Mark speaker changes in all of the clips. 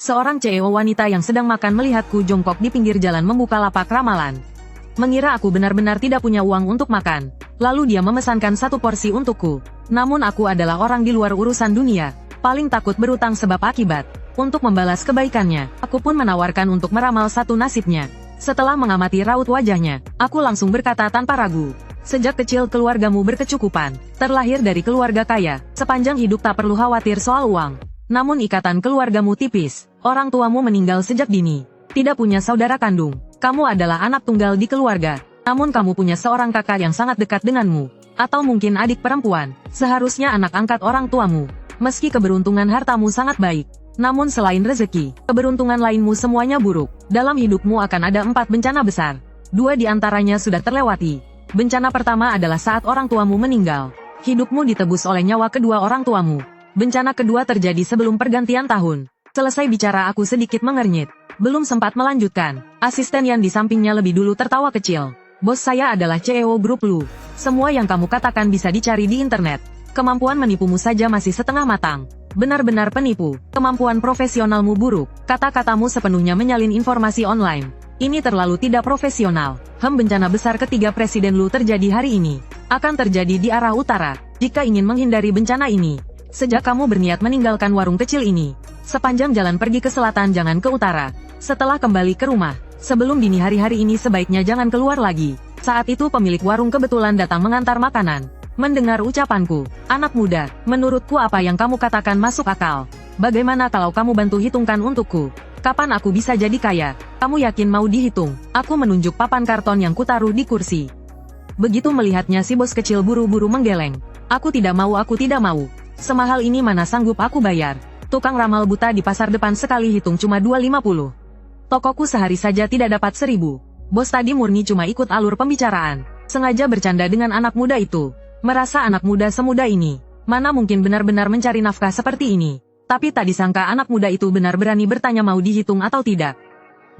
Speaker 1: Seorang CEO wanita yang sedang makan melihatku jongkok di pinggir jalan membuka lapak ramalan. Mengira aku benar-benar tidak punya uang untuk makan. Lalu dia memesankan satu porsi untukku. Namun aku adalah orang di luar urusan dunia. Paling takut berutang sebab akibat. Untuk membalas kebaikannya, aku pun menawarkan untuk meramal satu nasibnya. Setelah mengamati raut wajahnya, aku langsung berkata tanpa ragu. Sejak kecil keluargamu berkecukupan. Terlahir dari keluarga kaya. Sepanjang hidup tak perlu khawatir soal uang. Namun ikatan keluargamu tipis. Orang tuamu meninggal sejak dini. Tidak punya saudara kandung. Kamu adalah anak tunggal di keluarga. Namun kamu punya seorang kakak yang sangat dekat denganmu. Atau mungkin adik perempuan. Seharusnya anak angkat orang tuamu. Meski keberuntungan hartamu sangat baik. Namun selain rezeki, keberuntungan lainmu semuanya buruk. Dalam hidupmu akan ada 4 bencana besar. 2 di antaranya sudah terlewati. Bencana pertama adalah saat orang tuamu meninggal. Hidupmu ditebus oleh nyawa kedua orang tuamu. Bencana kedua terjadi sebelum pergantian tahun. Selesai bicara aku sedikit mengernyit. Belum sempat melanjutkan. Asisten yang di sampingnya lebih dulu tertawa kecil. Bos saya adalah CEO Grup Lu. Semua yang kamu katakan bisa dicari di internet. Kemampuan menipumu saja masih setengah matang. Benar-benar penipu. Kemampuan profesionalmu buruk. Kata-katamu sepenuhnya menyalin informasi online. Ini terlalu tidak profesional. Bencana besar ketiga Presiden Lu terjadi hari ini. Akan terjadi di arah utara. Jika ingin menghindari bencana ini. Sejak kamu berniat meninggalkan warung kecil ini. Sepanjang jalan pergi ke selatan jangan ke utara. Setelah kembali ke rumah. Sebelum dini hari ini sebaiknya jangan keluar lagi. Saat itu pemilik warung kebetulan datang mengantar makanan. Mendengar ucapanku. Anak muda, menurutku apa yang kamu katakan masuk akal. Bagaimana kalau kamu bantu hitungkan untukku? Kapan aku bisa jadi kaya? Kamu yakin mau dihitung? Aku menunjuk papan karton yang kutaruh di kursi. Begitu melihatnya si bos kecil buru-buru menggeleng. Aku tidak mau. Semahal ini mana sanggup aku bayar. Tukang ramal buta di pasar depan sekali hitung cuma 2,50. Tokoku sehari saja tidak dapat 1.000. Bos tadi murni cuma ikut alur pembicaraan. Sengaja bercanda dengan anak muda itu. Merasa anak muda semuda ini. Mana mungkin benar-benar mencari nafkah seperti ini. Tapi tak disangka anak muda itu benar berani bertanya mau dihitung atau tidak.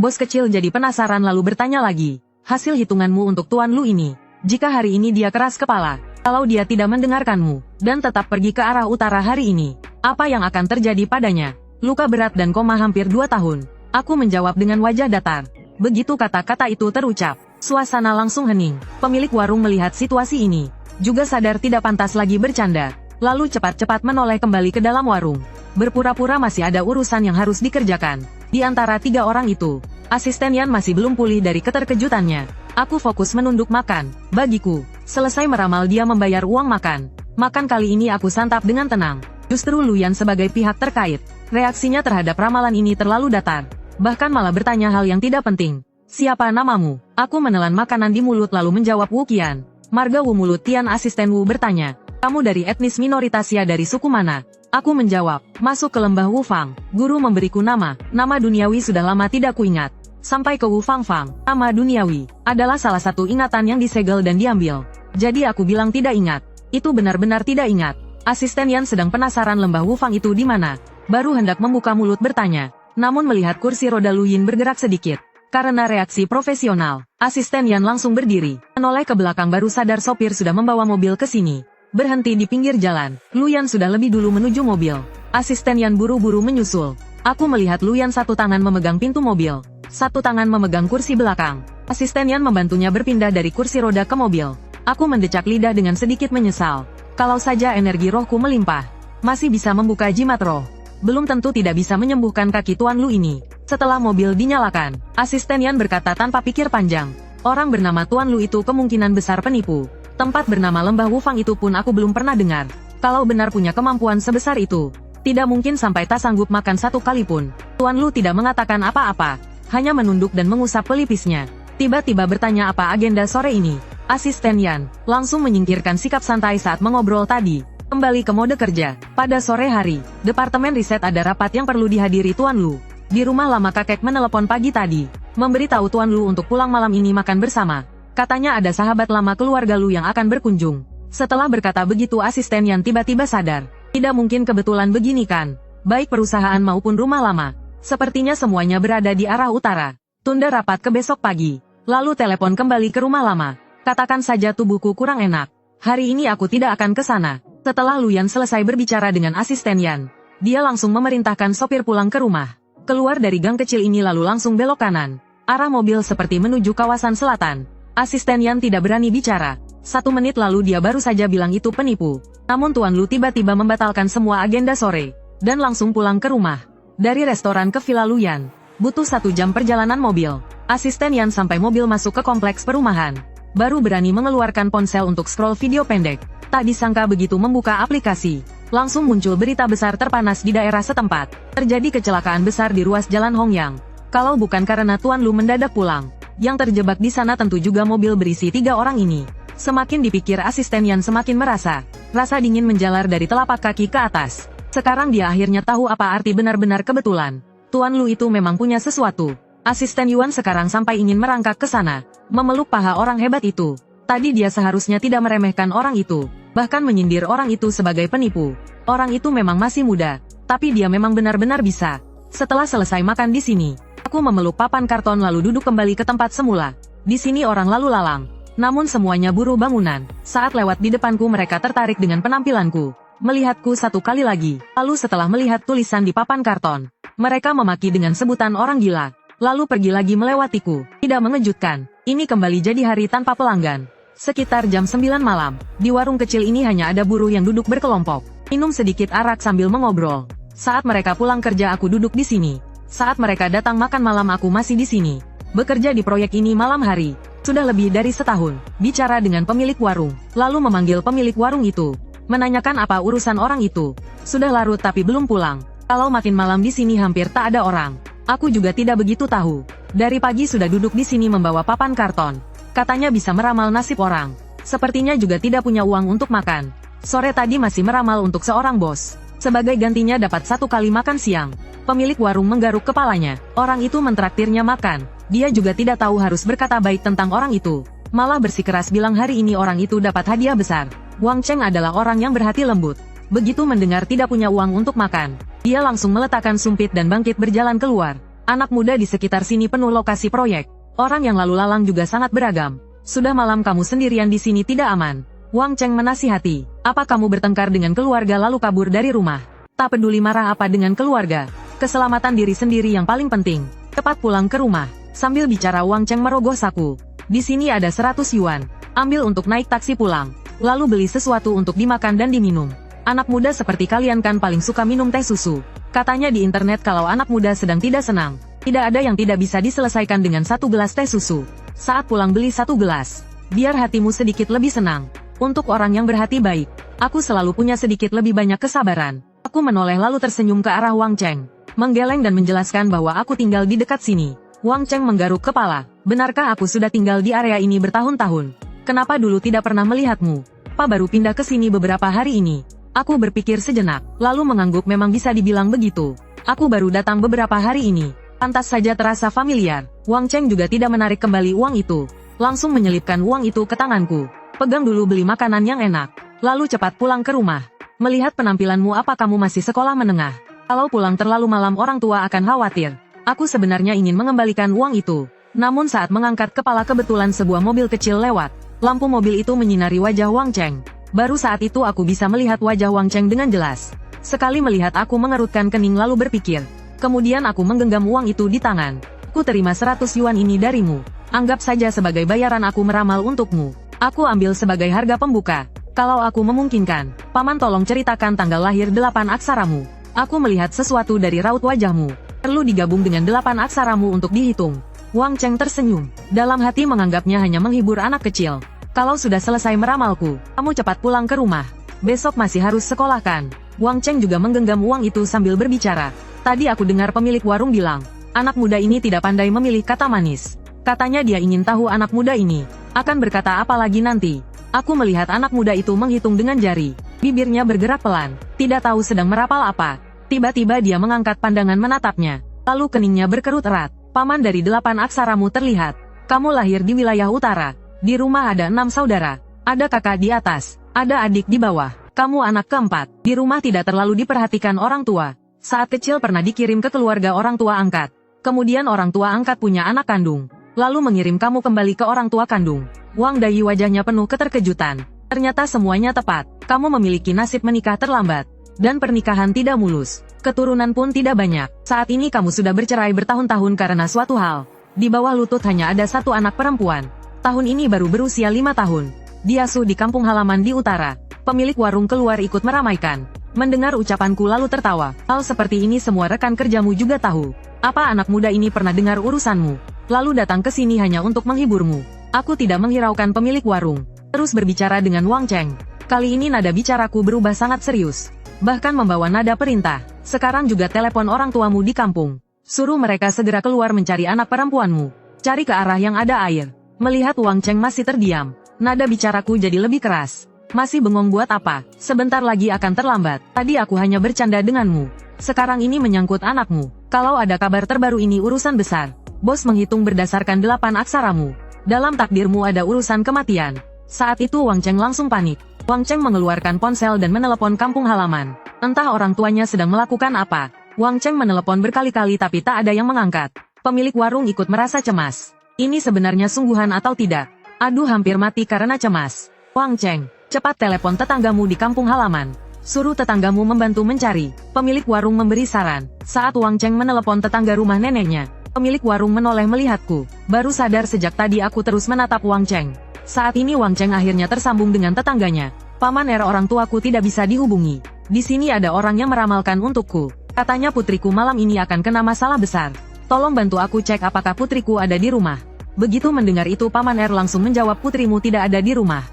Speaker 1: Bos kecil jadi penasaran lalu bertanya lagi. Hasil hitunganmu untuk Tuan Lu ini. Jika hari ini dia keras kepala. Kalau dia tidak mendengarkanmu, dan tetap pergi ke arah utara hari ini, apa yang akan terjadi padanya? Luka berat dan koma hampir 2 tahun. Aku menjawab dengan wajah datar. Begitu kata-kata itu terucap, suasana langsung hening. Pemilik warung melihat situasi ini, juga sadar tidak pantas lagi bercanda. Lalu cepat-cepat menoleh kembali ke dalam warung. Berpura-pura masih ada urusan yang harus dikerjakan. Di antara 3 orang itu, asisten Yan masih belum pulih dari keterkejutannya. Aku fokus menunduk makan. Bagiku, selesai meramal dia membayar uang makan. Makan kali ini aku santap dengan tenang. Justru Luyan sebagai pihak terkait. Reaksinya terhadap ramalan ini terlalu datar. Bahkan malah bertanya hal yang tidak penting. Siapa namamu? Aku menelan makanan di mulut lalu menjawab Wu Qian. Marga Wu mulut Tian asisten Wu bertanya. Kamu dari etnis minoritas ya dari suku mana? Aku menjawab. Masuk ke lembah Wu Fang. Guru memberiku nama. Nama duniawi sudah lama tidak kuingat. Sampai ke Wu Fang Fang, nama duniawi, adalah salah satu ingatan yang disegel dan diambil. Jadi aku bilang tidak ingat. Itu benar-benar tidak ingat. Asisten Yan sedang penasaran lembah Wu Fang itu di mana. Baru hendak membuka mulut bertanya. Namun melihat kursi roda Lu Yin bergerak sedikit. Karena reaksi profesional, asisten Yan langsung berdiri. Menoleh ke belakang baru sadar sopir sudah membawa mobil ke sini. Berhenti di pinggir jalan. Lu Yan sudah lebih dulu menuju mobil. Asisten Yan buru-buru menyusul. Aku melihat Lu Yan satu tangan memegang pintu mobil. Satu tangan memegang kursi belakang. Asisten Yan membantunya berpindah dari kursi roda ke mobil. Aku mendecak lidah dengan sedikit menyesal. Kalau saja energi rohku melimpah, masih bisa membuka jimat roh. Belum tentu tidak bisa menyembuhkan kaki Tuan Lu ini. Setelah mobil dinyalakan, asisten Yan berkata tanpa pikir panjang. Orang bernama Tuan Lu itu kemungkinan besar penipu. Tempat bernama lembah Wu Fang itu pun aku belum pernah dengar. Kalau benar punya kemampuan sebesar itu, tidak mungkin sampai tak sanggup makan satu kali pun. Tuan Lu tidak mengatakan apa-apa. Hanya menunduk dan mengusap pelipisnya. Tiba-tiba bertanya apa agenda sore ini. Asisten Yan langsung menyingkirkan sikap santai saat mengobrol tadi. Kembali ke mode kerja. Pada sore hari, Departemen Riset ada rapat yang perlu dihadiri Tuan Lu. Di rumah lama kakek menelepon pagi tadi. Memberitahu Tuan Lu untuk pulang malam ini makan bersama. Katanya ada sahabat lama keluarga Lu yang akan berkunjung. Setelah berkata begitu asisten Yan tiba-tiba sadar. Tidak mungkin kebetulan begini kan. Baik perusahaan maupun rumah lama. Sepertinya semuanya berada di arah utara. Tunda rapat ke besok pagi. Lalu telepon kembali ke rumah lama. Katakan saja tubuhku kurang enak. Hari ini aku tidak akan ke sana. Setelah Luyan selesai berbicara dengan asisten Yan, dia langsung memerintahkan sopir pulang ke rumah. Keluar dari gang kecil ini lalu langsung belok kanan. Arah mobil seperti menuju kawasan selatan. Asisten Yan tidak berani bicara. 1 menit lalu dia baru saja bilang itu penipu. Namun Tuan Lu tiba-tiba membatalkan semua agenda sore. Dan langsung pulang ke rumah. Dari restoran ke Villa Luyan. Butuh 1 jam perjalanan mobil. Asisten Yan sampai mobil masuk ke kompleks perumahan. Baru berani mengeluarkan ponsel untuk scroll video pendek. Tak disangka begitu membuka aplikasi. Langsung muncul berita besar terpanas di daerah setempat. Terjadi kecelakaan besar di ruas Jalan Hongyang. Kalau bukan karena Tuan Lu mendadak pulang. Yang terjebak di sana tentu juga mobil berisi 3 orang ini. Semakin dipikir asisten Yan semakin merasa. Rasa dingin menjalar dari telapak kaki ke atas. Sekarang dia akhirnya tahu apa arti benar-benar kebetulan. Tuan Lu itu memang punya sesuatu. Asisten Yuan sekarang sampai ingin merangkak ke sana. Memeluk paha orang hebat itu. Tadi dia seharusnya tidak meremehkan orang itu. Bahkan menyindir orang itu sebagai penipu. Orang itu memang masih muda. Tapi dia memang benar-benar bisa. Setelah selesai makan di sini, aku memeluk papan karton lalu duduk kembali ke tempat semula. Di sini orang lalu lalang. Namun semuanya buruh bangunan. Saat lewat di depanku mereka tertarik dengan penampilanku. Melihatku 1 kali lagi. Lalu setelah melihat tulisan di papan karton, mereka memaki dengan sebutan orang gila. Lalu pergi lagi melewatiku. Tidak mengejutkan. Ini kembali jadi hari tanpa pelanggan. Sekitar jam 9 malam, di warung kecil ini hanya ada buruh yang duduk berkelompok. Minum sedikit arak sambil mengobrol. Saat mereka pulang kerja aku duduk di sini. Saat mereka datang makan malam aku masih di sini. Bekerja di proyek ini malam hari. Sudah lebih dari setahun. Bicara dengan pemilik warung. Lalu memanggil pemilik warung itu. Menanyakan apa urusan orang itu. Sudah larut tapi belum pulang. Kalau makin malam di sini hampir tak ada orang. Aku juga tidak begitu tahu. Dari pagi sudah duduk di sini membawa papan karton. Katanya bisa meramal nasib orang. Sepertinya juga tidak punya uang untuk makan. Sore tadi masih meramal untuk seorang bos. Sebagai gantinya dapat 1 kali makan siang. Pemilik warung menggaruk kepalanya. Orang itu mentraktirnya makan. Dia juga tidak tahu harus berkata baik tentang orang itu. Malah bersikeras bilang hari ini orang itu dapat hadiah besar. Wang Cheng adalah orang yang berhati lembut. Begitu mendengar tidak punya uang untuk makan, dia langsung meletakkan sumpit dan bangkit berjalan keluar. Anak muda di sekitar sini penuh lokasi proyek. Orang yang lalu lalang juga sangat beragam. Sudah malam kamu sendirian di sini tidak aman. Wang Cheng menasihati. Apa kamu bertengkar dengan keluarga lalu kabur dari rumah? Tak peduli marah apa dengan keluarga. Keselamatan diri sendiri yang paling penting. Cepat pulang ke rumah. Sambil bicara Wang Cheng merogoh saku. Di sini ada 100 yuan. Ambil untuk naik taksi pulang. Lalu beli sesuatu untuk dimakan dan diminum. Anak muda seperti kalian kan paling suka minum teh susu. Katanya di internet kalau anak muda sedang tidak senang. Tidak ada yang tidak bisa diselesaikan dengan 1 gelas teh susu. Saat pulang beli 1 gelas. Biar hatimu sedikit lebih senang. Untuk orang yang berhati baik, aku selalu punya sedikit lebih banyak kesabaran. Aku menoleh lalu tersenyum ke arah Wang Cheng. Menggeleng dan menjelaskan bahwa aku tinggal di dekat sini. Wang Cheng menggaruk kepala. Benarkah aku sudah tinggal di area ini bertahun-tahun? Kenapa dulu tidak pernah melihatmu? Pak baru pindah ke sini beberapa hari ini. Aku berpikir sejenak, lalu mengangguk memang bisa dibilang begitu. Aku baru datang beberapa hari ini. Pantas saja terasa familiar. Wang Cheng juga tidak menarik kembali uang itu. Langsung menyelipkan uang itu ke tanganku. Pegang dulu beli makanan yang enak. Lalu cepat pulang ke rumah. Melihat penampilanmu apa kamu masih sekolah menengah? Kalau pulang terlalu malam orang tua akan khawatir. Aku sebenarnya ingin mengembalikan uang itu. Namun saat mengangkat kepala kebetulan sebuah mobil kecil lewat. Lampu mobil itu menyinari wajah Wang Cheng. Baru saat itu aku bisa melihat wajah Wang Cheng dengan jelas. Sekali melihat aku mengerutkan kening lalu berpikir. Kemudian aku menggenggam uang itu di tangan. Aku terima 100 yuan ini darimu. Anggap saja sebagai bayaran aku meramal untukmu. Aku ambil sebagai harga pembuka. Kalau aku memungkinkan, Paman tolong ceritakan tanggal lahir 8 aksaramu. Aku melihat sesuatu dari raut wajahmu. Perlu digabung dengan 8 aksaramu untuk dihitung. Wang Cheng tersenyum. Dalam hati menganggapnya hanya menghibur anak kecil. Kalau sudah selesai meramalku, kamu cepat pulang ke rumah. Besok masih harus sekolah kan? Wang Cheng juga menggenggam uang itu sambil berbicara. Tadi aku dengar pemilik warung bilang, anak muda ini tidak pandai memilih kata manis. Katanya dia ingin tahu anak muda ini akan berkata apa lagi nanti. Aku melihat anak muda itu menghitung dengan jari. Bibirnya bergerak pelan, tidak tahu sedang merapal apa. Tiba-tiba dia mengangkat pandangan menatapnya. Lalu keningnya berkerut erat. Paman dari 8 aksaramu terlihat. Kamu lahir di wilayah utara. Di rumah ada 6 saudara. Ada kakak di atas. Ada adik di bawah. Kamu anak keempat. Di rumah tidak terlalu diperhatikan orang tua. Saat kecil pernah dikirim ke keluarga orang tua angkat. Kemudian orang tua angkat punya anak kandung. Lalu mengirim kamu kembali ke orang tua kandung. Wang Dai wajahnya penuh keterkejutan. Ternyata semuanya tepat. Kamu memiliki nasib menikah terlambat. Dan pernikahan tidak mulus. Keturunan pun tidak banyak. Saat ini kamu sudah bercerai bertahun-tahun karena suatu hal. Di bawah lutut hanya ada satu anak perempuan. Tahun ini baru berusia 5 tahun. Diasuh di kampung halaman di utara. Pemilik warung keluar ikut meramaikan. Mendengar ucapanku lalu tertawa. Hal seperti ini semua rekan kerjamu juga tahu. Apa anak muda ini pernah dengar urusanmu? Lalu datang ke sini hanya untuk menghiburmu. Aku tidak menghiraukan pemilik warung. Terus berbicara dengan Wang Cheng. Kali ini nada bicaraku berubah sangat serius. Bahkan membawa nada perintah. Sekarang juga telepon orang tuamu di kampung. Suruh mereka segera keluar mencari anak perempuanmu. Cari ke arah yang ada air. Melihat Wang Cheng masih terdiam, nada bicaraku jadi lebih keras. Masih bengong buat apa? Sebentar lagi akan terlambat. Tadi aku hanya bercanda denganmu. Sekarang ini menyangkut anakmu. Kalau ada kabar terbaru ini urusan besar. Bos menghitung berdasarkan 8 aksaramu. Dalam takdirmu ada urusan kematian. Saat itu Wang Cheng langsung panik. Wang Cheng mengeluarkan ponsel dan menelepon kampung halaman. Entah orang tuanya sedang melakukan apa. Wang Cheng menelepon berkali-kali tapi tak ada yang mengangkat. Pemilik warung ikut merasa cemas. Ini sebenarnya sungguhan atau tidak? Aduh, hampir mati karena cemas. Wang Cheng, cepat telepon tetanggamu di kampung halaman. Suruh tetanggamu membantu mencari. Pemilik warung memberi saran. Saat Wang Cheng menelepon tetangga rumah neneknya, pemilik warung menoleh melihatku. Baru sadar sejak tadi aku terus menatap Wang Cheng. Saat ini Wang Cheng akhirnya tersambung dengan tetangganya. Paman orang tuaku tidak bisa dihubungi. Di sini ada orang yang meramalkan untukku. Katanya putriku malam ini akan kena masalah besar. Tolong bantu aku cek apakah putriku ada di rumah. Begitu mendengar itu Paman langsung menjawab putrimu tidak ada di rumah.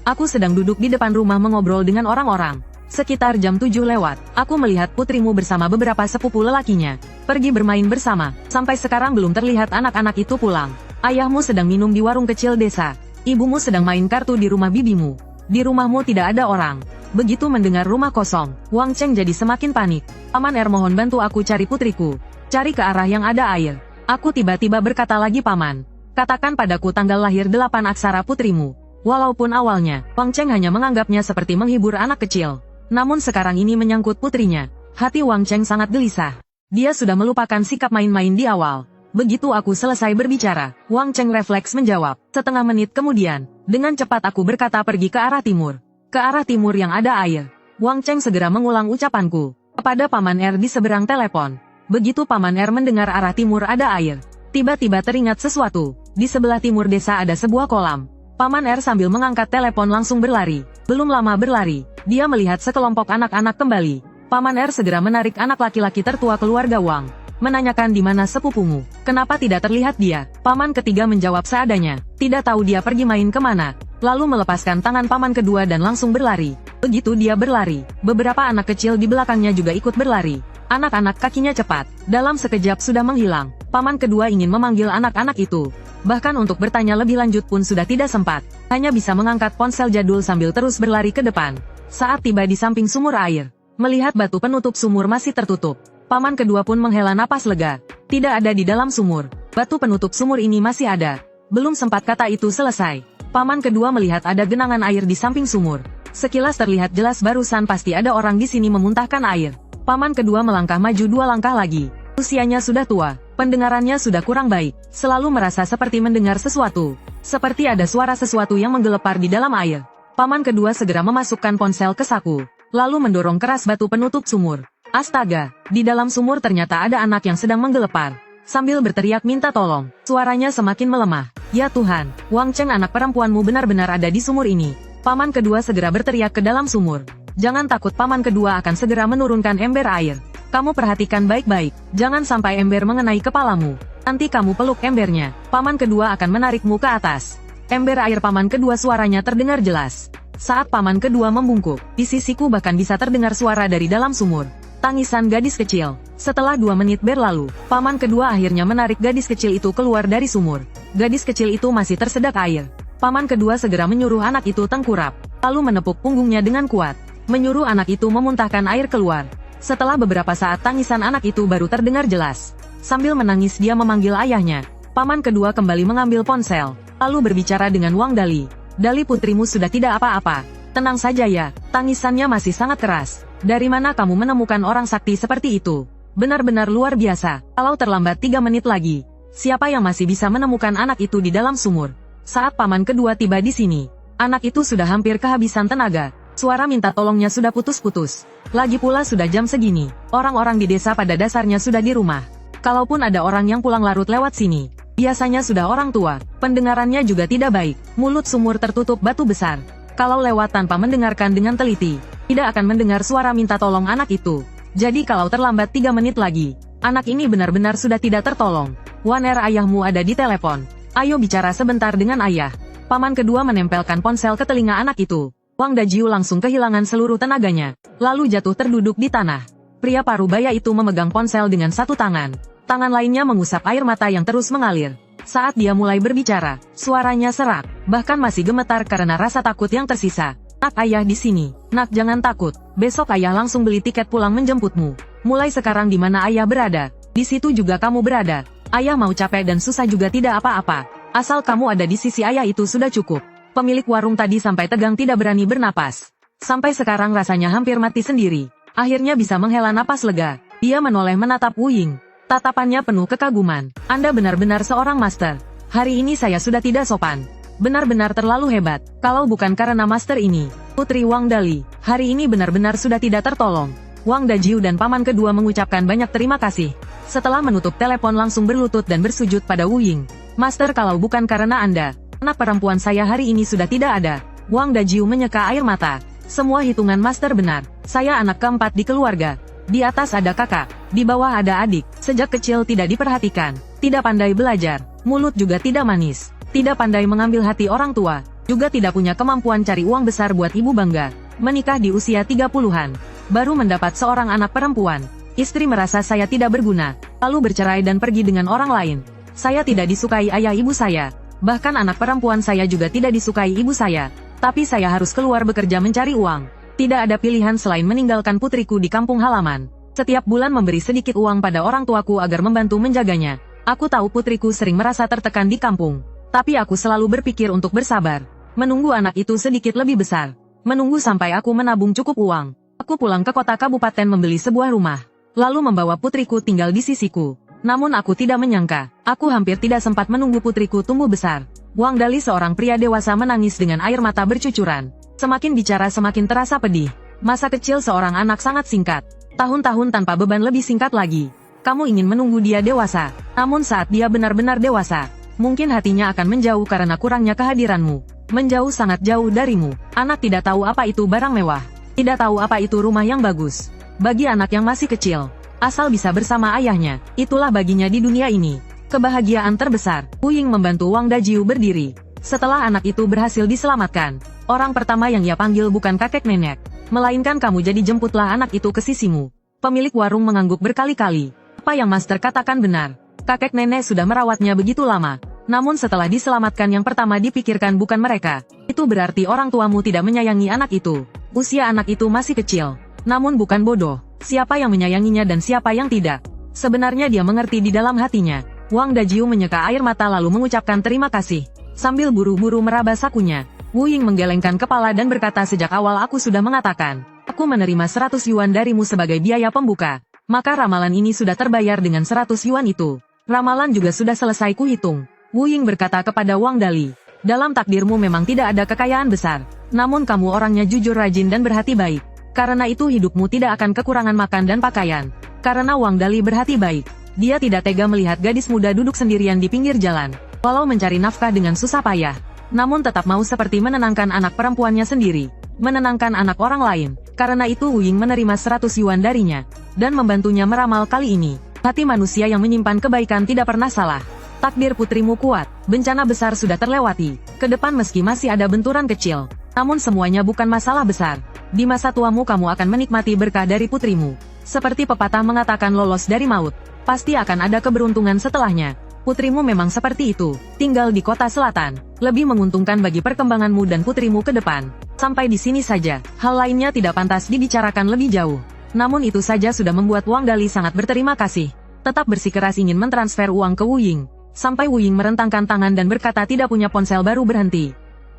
Speaker 1: Aku sedang duduk di depan rumah mengobrol dengan orang-orang. Sekitar jam 7 lewat, aku melihat putrimu bersama beberapa sepupu lelakinya. Pergi bermain bersama. Sampai sekarang belum terlihat anak-anak itu pulang. Ayahmu sedang minum di warung kecil desa. Ibumu sedang main kartu di rumah bibimu. Di rumahmu tidak ada orang. Begitu mendengar rumah kosong, Wang Cheng jadi semakin panik. Paman mohon bantu aku cari putriku. Cari ke arah yang ada air. Aku tiba-tiba berkata lagi Paman. Katakan padaku tanggal lahir 8 aksara putrimu. Walaupun awalnya, Wang Cheng hanya menganggapnya seperti menghibur anak kecil. Namun sekarang ini menyangkut putrinya. Hati Wang Cheng sangat gelisah. Dia sudah melupakan sikap main-main di awal. Begitu aku selesai berbicara, Wang Cheng refleks menjawab. Setengah menit kemudian, dengan cepat aku berkata pergi ke arah timur. Ke arah timur yang ada air. Wang Cheng segera mengulang ucapanku. Kepada Paman di seberang telepon. Begitu Paman mendengar arah timur ada air. Tiba-tiba teringat sesuatu. Di sebelah timur desa ada sebuah kolam. Paman sambil mengangkat telepon langsung berlari. Belum lama berlari, dia melihat sekelompok anak-anak kembali. Paman segera menarik anak laki-laki tertua keluarga Wang. Menanyakan di mana sepupumu. Kenapa tidak terlihat dia? Paman ketiga menjawab seadanya. Tidak tahu dia pergi main kemana. Lalu melepaskan tangan paman kedua dan langsung berlari. Begitu dia berlari, beberapa anak kecil di belakangnya juga ikut berlari. Anak-anak kakinya cepat. Dalam sekejap sudah menghilang. Paman kedua ingin memanggil anak-anak itu. Bahkan untuk bertanya lebih lanjut pun sudah tidak sempat. Hanya bisa mengangkat ponsel jadul sambil terus berlari ke depan. Saat tiba di samping sumur air, melihat batu penutup sumur masih tertutup. Paman kedua pun menghela napas lega. Tidak ada di dalam sumur. Batu penutup sumur ini masih ada. Belum sempat kata itu selesai. Paman kedua melihat ada genangan air di samping sumur. Sekilas terlihat jelas barusan pasti ada orang di sini memuntahkan air. Paman kedua melangkah maju 2 langkah lagi. Usianya sudah tua. Pendengarannya sudah kurang baik. Selalu merasa seperti mendengar sesuatu. Seperti ada suara sesuatu yang menggelepar di dalam air. Paman kedua segera memasukkan ponsel ke saku. Lalu mendorong keras batu penutup sumur. Astaga, di dalam sumur ternyata ada anak yang sedang menggelepar. Sambil berteriak minta tolong, suaranya semakin melemah. Ya Tuhan, Wang Cheng anak perempuanmu benar-benar ada di sumur ini. Paman kedua segera berteriak ke dalam sumur. Jangan takut, paman kedua akan segera menurunkan ember air. Kamu perhatikan baik-baik, jangan sampai ember mengenai kepalamu. Nanti kamu peluk embernya, paman kedua akan menarikmu ke atas. Ember air paman kedua suaranya terdengar jelas. Saat paman kedua membungkuk, di sisiku bahkan bisa terdengar suara dari dalam sumur. Tangisan gadis kecil. Setelah 2 menit berlalu, paman kedua akhirnya menarik gadis kecil itu keluar dari sumur. Gadis kecil itu masih tersedak air. Paman kedua segera menyuruh anak itu tengkurap, lalu menepuk punggungnya dengan kuat. Menyuruh anak itu memuntahkan air keluar. Setelah beberapa saat tangisan anak itu baru terdengar jelas. Sambil menangis dia memanggil ayahnya. Paman kedua kembali mengambil ponsel, lalu berbicara dengan Wang Dali. Dali putrimu sudah tidak apa-apa. Tenang saja ya, tangisannya masih sangat keras. Dari mana kamu menemukan orang sakti seperti itu? Benar-benar luar biasa. Kalau terlambat 3 menit lagi, siapa yang masih bisa menemukan anak itu di dalam sumur? Saat paman kedua tiba di sini, anak itu sudah hampir kehabisan tenaga. Suara minta tolongnya sudah putus-putus. Lagi pula sudah jam segini. Orang-orang di desa pada dasarnya sudah di rumah. Kalaupun ada orang yang pulang larut lewat sini, biasanya sudah orang tua. Pendengarannya juga tidak baik. Mulut sumur tertutup batu besar. Kalau lewat tanpa mendengarkan dengan teliti, tidak akan mendengar suara minta tolong anak itu. Jadi kalau terlambat 3 menit lagi, anak ini benar-benar sudah tidak tertolong. Waner, ayahmu ada di telepon. Ayo bicara sebentar dengan ayah. Paman kedua menempelkan ponsel ke telinga anak itu. Wang Dajiu langsung kehilangan seluruh tenaganya, lalu jatuh terduduk di tanah. Pria parubaya itu memegang ponsel dengan satu tangan. Tangan lainnya mengusap air mata yang terus mengalir. Saat dia mulai berbicara, suaranya serak, bahkan masih gemetar karena rasa takut yang tersisa. Nak, ayah di sini. Nak, jangan takut. Besok ayah langsung beli tiket pulang menjemputmu. Mulai sekarang di mana ayah berada, di situ juga kamu berada. Ayah mau capek dan susah juga tidak apa-apa. Asal kamu ada di sisi ayah itu sudah cukup. Pemilik warung tadi sampai tegang tidak berani bernapas. Sampai sekarang rasanya hampir mati sendiri. Akhirnya bisa menghela napas lega. Dia menoleh menatap Wu Ying. Tatapannya penuh kekaguman. Anda benar-benar seorang master. Hari ini saya sudah tidak sopan. Benar-benar terlalu hebat. Kalau bukan karena master ini, Putri Wang Dali, hari ini benar-benar sudah tidak tertolong. Wang Dajiu dan paman kedua mengucapkan banyak terima kasih. Setelah menutup telepon langsung berlutut dan bersujud pada Wu Ying. Master, kalau bukan karena Anda, anak perempuan saya hari ini sudah tidak ada. Wang Dajiu menyeka air mata. Semua hitungan master benar. Saya anak keempat di keluarga. Di atas ada kakak, di bawah ada adik. Sejak kecil tidak diperhatikan, tidak pandai belajar, mulut juga tidak manis, tidak pandai mengambil hati orang tua, juga tidak punya kemampuan cari uang besar buat ibu bangga. Menikah di usia 30-an, baru mendapat seorang anak perempuan. Istri merasa saya tidak berguna, lalu bercerai dan pergi dengan orang lain. Saya tidak disukai ayah ibu saya. Bahkan anak perempuan saya juga tidak disukai ibu saya. Tapi saya harus keluar bekerja mencari uang. Tidak ada pilihan selain meninggalkan putriku di kampung halaman. Setiap bulan memberi sedikit uang pada orang tuaku agar membantu menjaganya. Aku tahu putriku sering merasa tertekan di kampung. Tapi aku selalu berpikir untuk bersabar. Menunggu anak itu sedikit lebih besar. Menunggu sampai aku menabung cukup uang. Aku pulang ke kota kabupaten membeli sebuah rumah. Lalu membawa putriku tinggal di sisiku. Namun aku tidak menyangka, aku hampir tidak sempat menunggu putriku tumbuh besar. Wang Dali, seorang pria dewasa, menangis dengan air mata bercucuran. Semakin bicara semakin terasa pedih. Masa kecil seorang anak sangat singkat. Tahun-tahun tanpa beban lebih singkat lagi. Kamu ingin menunggu dia dewasa. Namun saat dia benar-benar dewasa, mungkin hatinya akan menjauh karena kurangnya kehadiranmu. Menjauh sangat jauh darimu. Anak tidak tahu apa itu barang mewah. Tidak tahu apa itu rumah yang bagus. Bagi anak yang masih kecil, asal bisa bersama ayahnya, itulah baginya di dunia ini. Kebahagiaan terbesar. Wu Ying membantu Wang Dajiu berdiri. Setelah anak itu berhasil diselamatkan, orang pertama yang ia panggil bukan kakek nenek, melainkan kamu, jadi jemputlah anak itu ke sisimu. Pemilik warung mengangguk berkali-kali. Apa yang master katakan benar. Kakek nenek sudah merawatnya begitu lama. Namun setelah diselamatkan, yang pertama dipikirkan bukan mereka. Itu berarti orang tuamu tidak menyayangi anak itu. Usia anak itu masih kecil. Namun bukan bodoh. Siapa yang menyayanginya dan siapa yang tidak. Sebenarnya dia mengerti di dalam hatinya. Wang Dajiu menyeka air mata lalu mengucapkan terima kasih. Sambil buru-buru meraba sakunya, Wu Ying menggelengkan kepala dan berkata, sejak awal aku sudah mengatakan, aku menerima 100 yuan darimu sebagai biaya pembuka. Maka ramalan ini sudah terbayar dengan 100 yuan itu. Ramalan juga sudah selesai kuhitung. Wu Ying berkata kepada Wang Dali, dalam takdirmu memang tidak ada kekayaan besar. Namun kamu orangnya jujur, rajin dan berhati baik. Karena itu hidupmu tidak akan kekurangan makan dan pakaian. Karena Wang Dali berhati baik, dia tidak tega melihat gadis muda duduk sendirian di pinggir jalan. Walau mencari nafkah dengan susah payah, namun tetap mau seperti menenangkan anak perempuannya sendiri. Menenangkan anak orang lain. Karena itu Wu Ying menerima 100 yuan darinya. Dan membantunya meramal kali ini. Hati manusia yang menyimpan kebaikan tidak pernah salah. Takdir putrimu kuat. Bencana besar sudah terlewati. Kedepan meski masih ada benturan kecil, namun semuanya bukan masalah besar. Di masa tuamu kamu akan menikmati berkah dari putrimu. Seperti pepatah mengatakan, lolos dari maut, pasti akan ada keberuntungan setelahnya. Putrimu memang seperti itu, tinggal di kota selatan. Lebih menguntungkan bagi perkembanganmu dan putrimu ke depan. Sampai di sini saja, hal lainnya tidak pantas dibicarakan lebih jauh. Namun itu saja sudah membuat Wang Dali sangat berterima kasih. Tetap bersikeras ingin mentransfer uang ke Wu Ying. Sampai Wu Ying merentangkan tangan dan berkata tidak punya ponsel baru berhenti.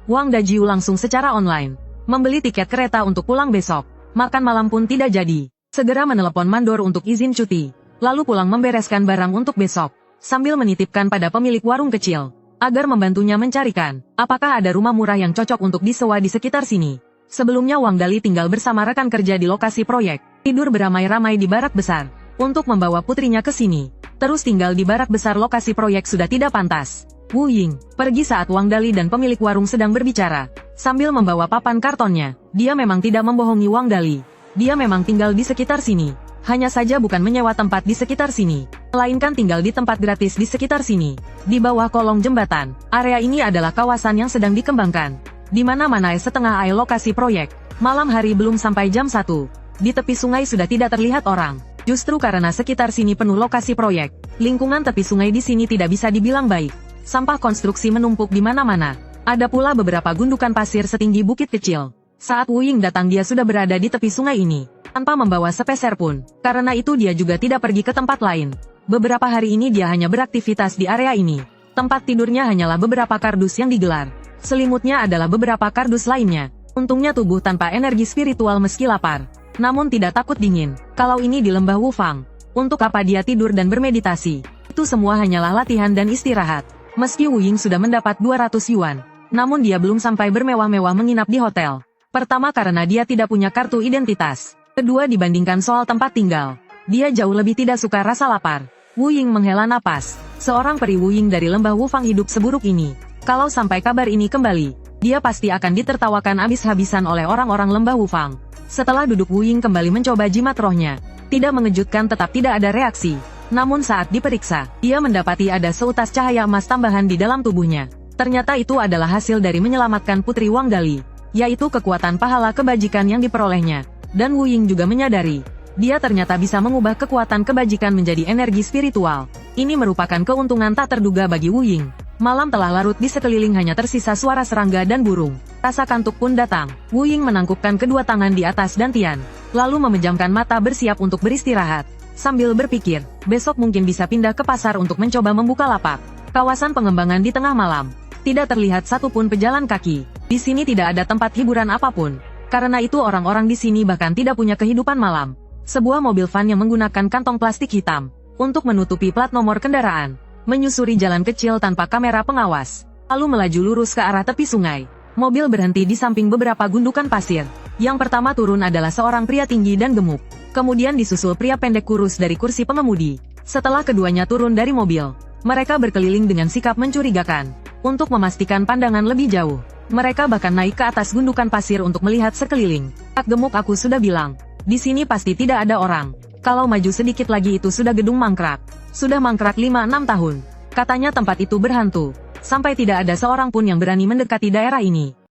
Speaker 1: Wang Dajiu langsung secara online membeli tiket kereta untuk pulang besok. Makan malam pun tidak jadi. Segera menelepon mandor untuk izin cuti. Lalu pulang membereskan barang untuk besok. Sambil menitipkan pada pemilik warung kecil, agar membantunya mencarikan, apakah ada rumah murah yang cocok untuk disewa di sekitar sini. Sebelumnya Wang Dali tinggal bersama rekan kerja di lokasi proyek, tidur beramai-ramai di barak besar. Untuk membawa putrinya ke sini, terus tinggal di barak besar lokasi proyek sudah tidak pantas. Wu Ying pergi saat Wang Dali dan pemilik warung sedang berbicara, sambil membawa papan kartonnya. Dia memang tidak membohongi Wang Dali. Dia memang tinggal di sekitar sini. Hanya saja bukan menyewa tempat di sekitar sini, melainkan tinggal di tempat gratis di sekitar sini. Di bawah kolong jembatan, area ini adalah kawasan yang sedang dikembangkan. Di mana-mana setengah air lokasi proyek. Malam hari belum sampai jam 1. Di tepi sungai sudah tidak terlihat orang. Justru karena sekitar sini penuh lokasi proyek, lingkungan tepi sungai di sini tidak bisa dibilang baik. Sampah konstruksi menumpuk di mana-mana. Ada pula beberapa gundukan pasir setinggi bukit kecil. Saat Wu Ying datang dia sudah berada di tepi sungai ini, tanpa membawa sepeser pun. Karena itu dia juga tidak pergi ke tempat lain. Beberapa hari ini dia hanya beraktivitas di area ini. Tempat tidurnya hanyalah beberapa kardus yang digelar. Selimutnya adalah beberapa kardus lainnya. Untungnya tubuh tanpa energi spiritual meski lapar. Namun tidak takut dingin. Kalau ini di lembah Wufang, untuk apa dia tidur dan bermeditasi? Itu semua hanyalah latihan dan istirahat. Meski Wu Ying sudah mendapat 200 yuan, namun dia belum sampai bermewah-mewah menginap di hotel. Pertama karena dia tidak punya kartu identitas. Kedua dibandingkan soal tempat tinggal. Dia jauh lebih tidak suka rasa lapar. Wu Ying menghela napas. Seorang peri Wu Ying dari lembah Wufang hidup seburuk ini. Kalau sampai kabar ini kembali, dia pasti akan ditertawakan habis-habisan oleh orang-orang lembah Wufang. Setelah duduk Wu Ying kembali mencoba jimat rohnya. Tidak mengejutkan tetap tidak ada reaksi. Namun saat diperiksa, dia mendapati ada seutas cahaya emas tambahan di dalam tubuhnya. Ternyata itu adalah hasil dari menyelamatkan Putri Wang Dali, yaitu kekuatan pahala kebajikan yang diperolehnya. Dan Wu Ying juga menyadari, dia ternyata bisa mengubah kekuatan kebajikan menjadi energi spiritual. Ini merupakan keuntungan tak terduga bagi Wu Ying. Malam telah larut di sekeliling hanya tersisa suara serangga dan burung. Rasa kantuk pun datang. Wu Ying menangkupkan kedua tangan di atas dantian, lalu memejamkan mata bersiap untuk beristirahat. Sambil berpikir, besok mungkin bisa pindah ke pasar untuk mencoba membuka lapak. Kawasan pengembangan di tengah malam. Tidak terlihat satupun pejalan kaki. Di sini tidak ada tempat hiburan apapun. Karena itu orang-orang di sini bahkan tidak punya kehidupan malam. Sebuah mobil van yang menggunakan kantong plastik hitam untuk menutupi plat nomor kendaraan, menyusuri jalan kecil tanpa kamera pengawas, lalu melaju lurus ke arah tepi sungai. Mobil berhenti di samping beberapa gundukan pasir. Yang pertama turun adalah seorang pria tinggi dan gemuk. Kemudian disusul pria pendek kurus dari kursi pengemudi. Setelah keduanya turun dari mobil, mereka berkeliling dengan sikap mencurigakan. Untuk memastikan pandangan lebih jauh, mereka bahkan naik ke atas gundukan pasir untuk melihat sekeliling. "Pak gemuk, aku sudah bilang, di sini pasti tidak ada orang. Kalau maju sedikit lagi itu sudah gedung mangkrak. Sudah mangkrak 5-6 tahun. Katanya tempat itu berhantu. Sampai tidak ada seorang pun yang berani mendekati daerah ini."